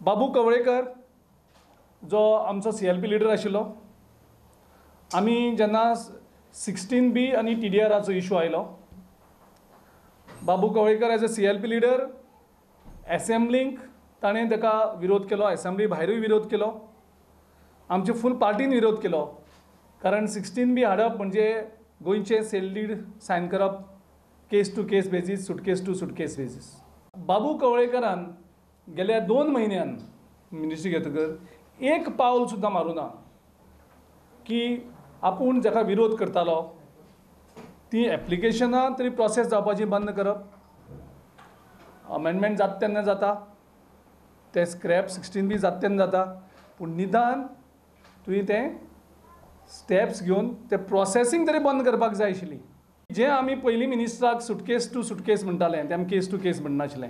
बाबू कवळेकर जो आमचो CLP leader आशिल्लो, आमी जेन्ना 16B आनी TDRचो इशू आयलो, Babu Kavlekar as a CLP leader एसेंब्लीक ताणें ताका विरोध केलो, एसेंब्ली भायरूय विरोध केलो, आमचे फूल पार्टीन विरोध केलो. कारण 16B हाडप म्हणजे गोंयचे सेल डीड सायन करप case to case basis, suitcase to suitcase basis. Babu कवळेकरान गेल्या 2 म्हयन्यान मिनिस्ट्री घेतकर एक पावल सुद्दां मारूं ना की आपूण जाका विरोध करतालो ती एप्लिकेशनां तरी प्रोसेस जावपाची बंद करप. अमेंडमेंट जाता तेन्ना जाता, ते स्क्रॅप 16B जाता तेन्ना जाता, पूण निदान तुवें तें स्टेप्स घेवन ते प्रोसेसींग तरी बंद करपाक जाय आशिल्ली. जे आमी पयलीं मिनिस्टराक सुटकेस टू सुटकेस म्हणटाले, ते आमी केस टू केस म्हणनाशिल्ले,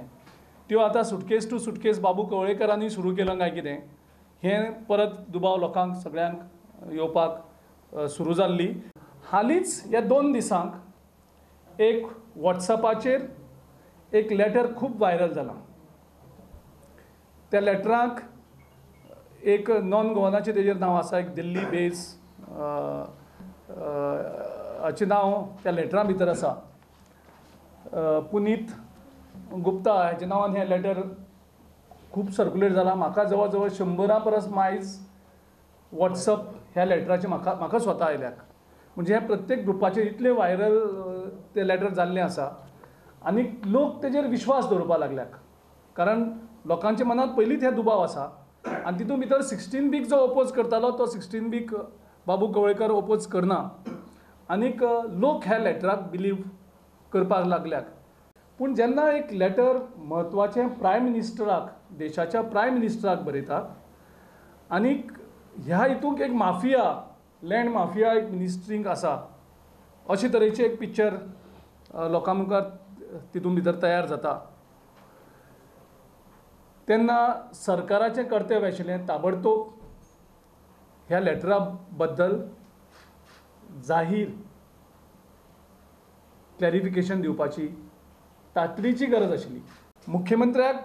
त्यो आतां सुटकेस टू सुटकेस बाबू कवळेकरांनी सुरू केलो काय कितें, हें परत दुबाव लोकांक सगळ्यांक येवपाक सुरू जाल्ली. हालींच ह्या 2 दिसांक एक वॉट्सॅपाचेर एक लेटर खूब वायरल जालां. त्या लेटराक एक नॉन गोवनाचें तेजेर नांव आसा, एक दिल्ली बेस हाचें नांव त्या लेटरा भितर आसा. पुनीत गुप्ता हाच्या नांवान हें लेटर खूब सर्क्युलेट जालां. म्हाका जवळ जवळ 100 परस मायज वॉट्सअप ह्या लेटराचे म्हाका स्वता आयल्याक. म्हणजे हे प्रत्येक ग्रुपाचेर इतलें वायरल तें लेटर जाल्लें आसा आनी लोक तेजेर विश्वास दवरपाक लागल्यात. कारण लोकांच्या मनांत पयलींच हे दुबाव आसा आनी तितून भितर 16B जो ओपोज करतालो तो 16B बाबू कवळेकर ओपोज करना आनीक लोक ह्या लेटराक बिलीव करपाक लागल्यात. पूण जेन्ना एक लेटर म्हत्वाचें प्रायम मिनिस्टराक, देशाच्या प्रायम मिनिस्टराक बरयतात आनीक ह्या हितूंक एक माफिया, लँड माफिया एक मिनिस्ट्रींक आसा अशे तरेचें एक पिक्चर लोकां मुखार तितून भितर तयार जाता, तेन्ना सरकाराचें कर्तव्य आशिल्लें ताबडतोब ह्या लेटरा बद्दल जाहीर क्लॅरिफिकेशन दिवपाची तातडीची गरज आशिल्ली. मुख्यमंत्र्याक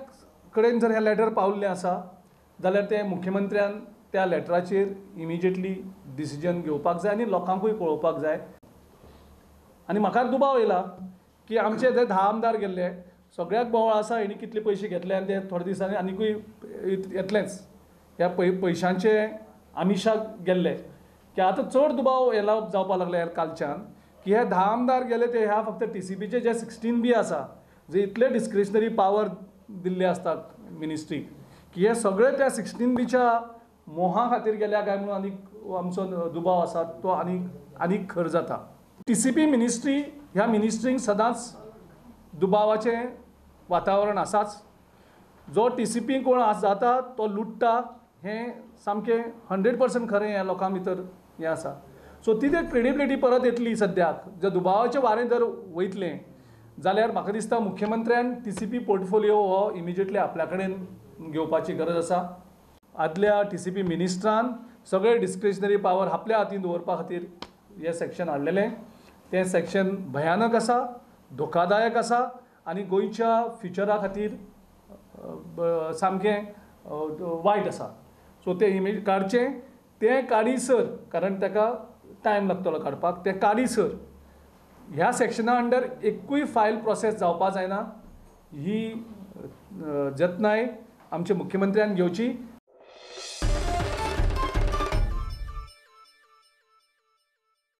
कडेन जर हें लेटर पावल्लें आसा जाल्यार ते मुख्यमंत्र्यान त्या लेटराचेर इमिजिएटली डिसिजन घेवपाक जाय आनी लोकांकूय कळोवपाक जाय. आनी म्हाका दुबाव येयला की आमचे जे 10 आमदार गेल्ले, सगळ्याक बोवाळ आसा हेणी कितले पयशे घेतले आनी ते थोडे दिसांनी आनिकूय येतलेंच. ह्या पयशांचे आमिशाक गेल्ले की आतां चड दुबाव येला जावपाक लागले कालच्यान की हे 10 आमदार गेले ते ह्या फक्त TCPचे जे 16B आसा, जे इतले डिस्क्रिशनरी पावर दिल्ले असतात मिनिस्ट्रीक, की हे सगळे त्या 16Bच्या मोहा खातीर गेल्या काय म्हणून आनीक आमचो दुबाव आसा तो आनीक खर जाता. TCP मिनिस्ट्री ह्या मिनिस्ट्रीक सदांच दुबावाचें वातावरण आसाच. जो TCP कोण जाता तो लुटता हें सामकें 100% खरें ह्या लोकां भितर हें आसा. सो ती क्रेडिबिलिटी परत येतली. सद्याक जर दुबावाचें वारें जर वयतलें जाल्यार म्हाका दिसता मुख्यमंत्र्यान TCP पोर्टफोलिओ हो इमिजिएटली आपल्या कडेन घेवपाची गरज आसा. आदल्या TCP मिनिस्ट्रान सगळे डिस्क्रिशनरी पावर आपल्या हातीन दवरपा खातीर हें सेक्शन हाडलेलें. तें सेक्शन भयानक आसा, धोकादायक आसा आनी गोंयच्या फ्युचरा खातीर सामकें वायट आसा. सो तें काडचें, तें काडीसर, कारण ताका टायम लागतलो काडपाक, तें काडीसर ह्या सेक्शना अंडर एकूय फायल प्रोसेस जावपा जायना ही जतनाय आमच्या मुख्यमंत्र्यान घेवची.